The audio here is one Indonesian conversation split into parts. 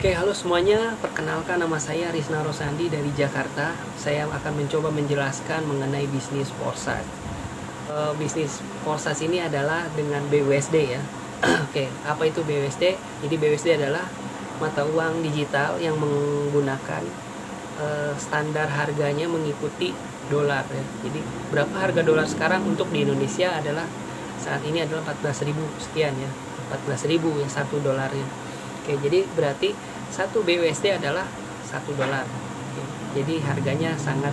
Oke, halo semuanya. Perkenalkan, nama saya Risna Rosandi dari Jakarta. Saya akan mencoba menjelaskan mengenai bisnis Forsas. Bisnis Forsas ini adalah dengan BUSD ya. Oke, apa itu BUSD? Jadi BUSD adalah mata uang digital yang menggunakan standar harganya mengikuti dolar ya. Jadi berapa harga dolar sekarang untuk di Indonesia adalah saat ini adalah 14.000 sekian ya. 14.000 ya satu dolarnya. Oke, jadi berarti satu BUSD adalah $1. Oke, jadi harganya sangat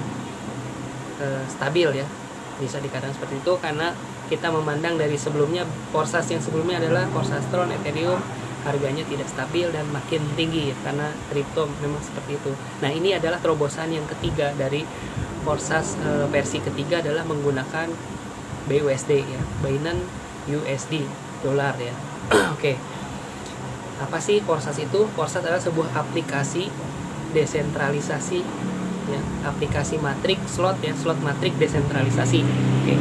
stabil ya, bisa dikatakan seperti itu karena kita memandang dari sebelumnya Forsas yang sebelumnya adalah Forsas Tron, Ethereum, harganya tidak stabil dan makin tinggi karena kripto memang seperti itu. Nah, ini adalah terobosan yang ketiga dari Forsas, versi ketiga adalah menggunakan BUSD ya, Binance USD dolar ya. Oke. Apa sih Forsas itu? Forsas adalah sebuah aplikasi desentralisasi ya, aplikasi matrik slot ya, slot matrik desentralisasi. Oke.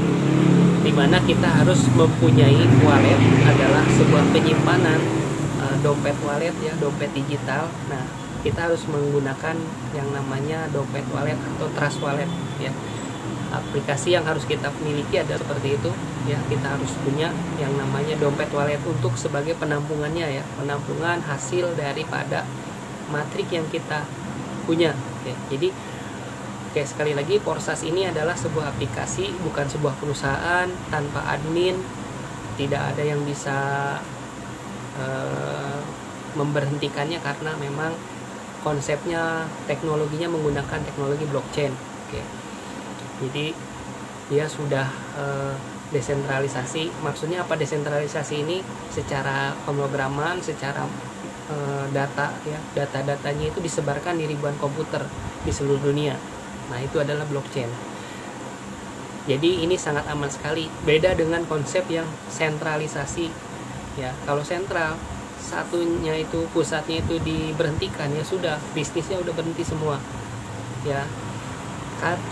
Dimana kita harus mempunyai wallet, adalah sebuah penyimpanan dompet wallet ya, dompet digital. Nah, kita harus menggunakan yang namanya dompet wallet atau trust wallet ya. Aplikasi yang harus kita miliki ada seperti itu ya, kita harus punya yang namanya dompet wallet untuk sebagai penampungannya ya, penampungan hasil daripada matrik yang kita punya ya. Jadi sekali lagi, Forsas ini adalah sebuah aplikasi, bukan sebuah perusahaan tanpa admin. Tidak ada yang bisa memberhentikannya karena memang konsepnya, teknologinya menggunakan teknologi blockchain. Oke. Jadi dia sudah desentralisasi. Maksudnya apa desentralisasi ini? Secara pemrograman, secara data ya, data-datanya itu disebarkan di ribuan komputer di seluruh dunia. Nah, itu adalah blockchain. Jadi ini sangat aman sekali. Beda dengan konsep yang sentralisasi ya. Kalau sentral, satunya itu, pusatnya itu diberhentikan ya sudah, bisnisnya udah berhenti semua ya.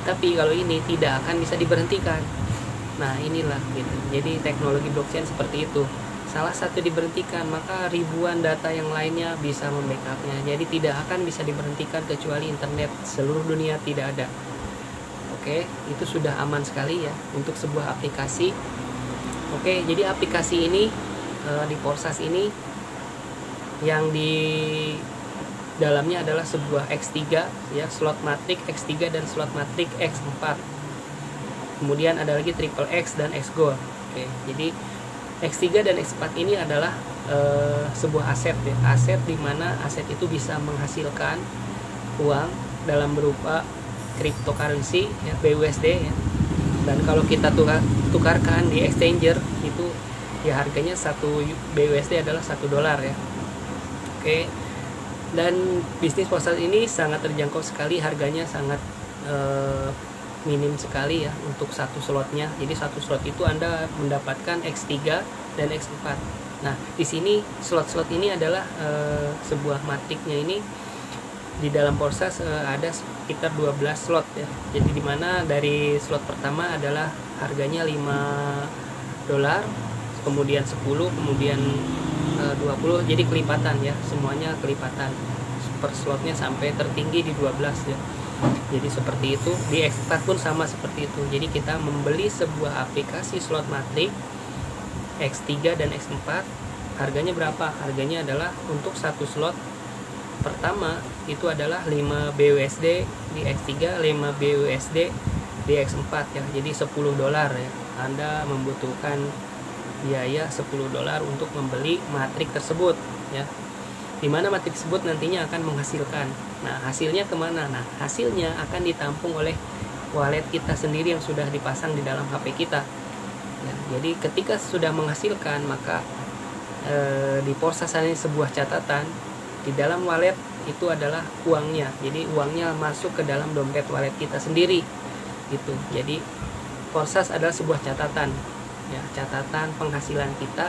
Tapi kalau ini tidak akan bisa diberhentikan. Nah, inilah gitu. Jadi teknologi blockchain seperti itu. Salah satu diberhentikan, maka ribuan data yang lainnya bisa membackupnya. Jadi tidak akan bisa diberhentikan kecuali internet seluruh dunia tidak ada. Oke, itu sudah aman sekali ya untuk sebuah aplikasi. Oke, jadi aplikasi ini di Forsas ini yang di dalamnya adalah sebuah X3 ya, slot matrik X3 dan slot matrik X4. Kemudian ada lagi triple X dan X Gold. Oke, jadi X3 dan X4 ini adalah sebuah aset ya, aset di mana aset itu bisa menghasilkan uang dalam berupa cryptocurrency ya, BUSD ya. Dan kalau kita tukarkan di exchanger itu ya harganya satu BUSD adalah $1 ya. Oke. Dan bisnis Forsas ini sangat terjangkau sekali, harganya sangat minim sekali ya untuk satu slotnya. Jadi satu slot itu Anda mendapatkan X3 dan X4. Nah, di sini slot-slot ini adalah sebuah matriknya ini di dalam Forsas ada sekitar 12 slot ya. Jadi dimana dari slot pertama adalah harganya $5, kemudian 10, kemudian 20, jadi kelipatan ya, semuanya kelipatan per slotnya sampai tertinggi di 12 ya. Jadi seperti itu. Di X4 pun sama seperti itu. Jadi kita membeli sebuah aplikasi slot matrik X3 dan X4, harganya berapa? Harganya adalah untuk satu slot pertama itu adalah 5 BUSD di X3, 5 BUSD di X4 ya. Jadi $10 ya. Anda membutuhkan biaya $10 untuk membeli matrik tersebut ya, dimana matrik tersebut nantinya akan menghasilkan. Nah, hasilnya kemana? Nah, hasilnya akan ditampung oleh wallet kita sendiri yang sudah dipasang di dalam HP kita ya. Jadi ketika sudah menghasilkan, maka di Forsas ini sebuah catatan di dalam wallet itu adalah uangnya. Jadi uangnya masuk ke dalam dompet wallet kita sendiri gitu. Jadi Forsas adalah sebuah catatan ya, catatan penghasilan kita,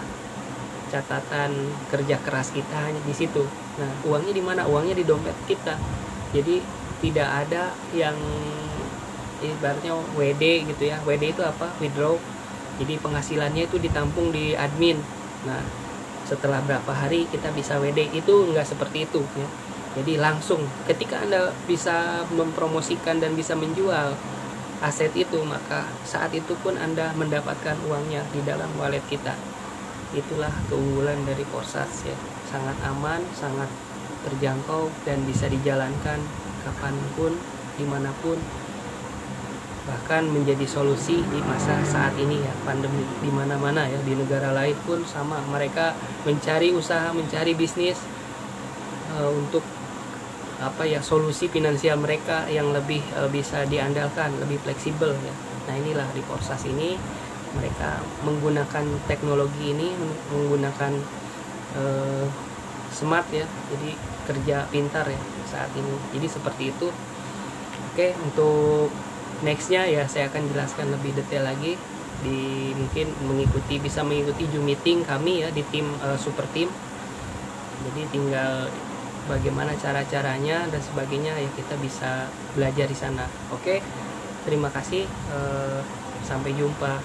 catatan kerja keras kita hanya di situ. Nah, uangnya di mana? Uangnya di dompet kita. Jadi tidak ada yang ibaratnya WD gitu ya. WD itu apa? Withdraw. Jadi penghasilannya itu ditampung di admin. Nah, setelah berapa hari kita bisa WD. Itu nggak seperti itu ya. Jadi langsung ketika Anda bisa mempromosikan dan bisa menjual aset itu, maka saat itu pun Anda mendapatkan uangnya di dalam wallet kita. Itulah keunggulan dari Forsats ya. Sangat aman, sangat terjangkau, dan bisa dijalankan kapanpun, dimanapun. Bahkan menjadi solusi di masa saat ini ya, pandemi di mana-mana ya, di negara lain pun sama, mereka mencari usaha, mencari bisnis untuk solusi finansial mereka yang lebih bisa diandalkan, lebih fleksibel ya. Nah, inilah di Forsats ini mereka menggunakan teknologi ini, menggunakan smart ya, jadi kerja pintar ya saat ini. Jadi seperti itu. Oke, untuk nextnya ya saya akan jelaskan lebih detail lagi, mungkin bisa mengikuti Zoom meeting kami ya di tim super team. Jadi tinggal bagaimana cara-caranya dan sebagainya ya, kita bisa belajar di sana. Oke, terima kasih, sampai jumpa.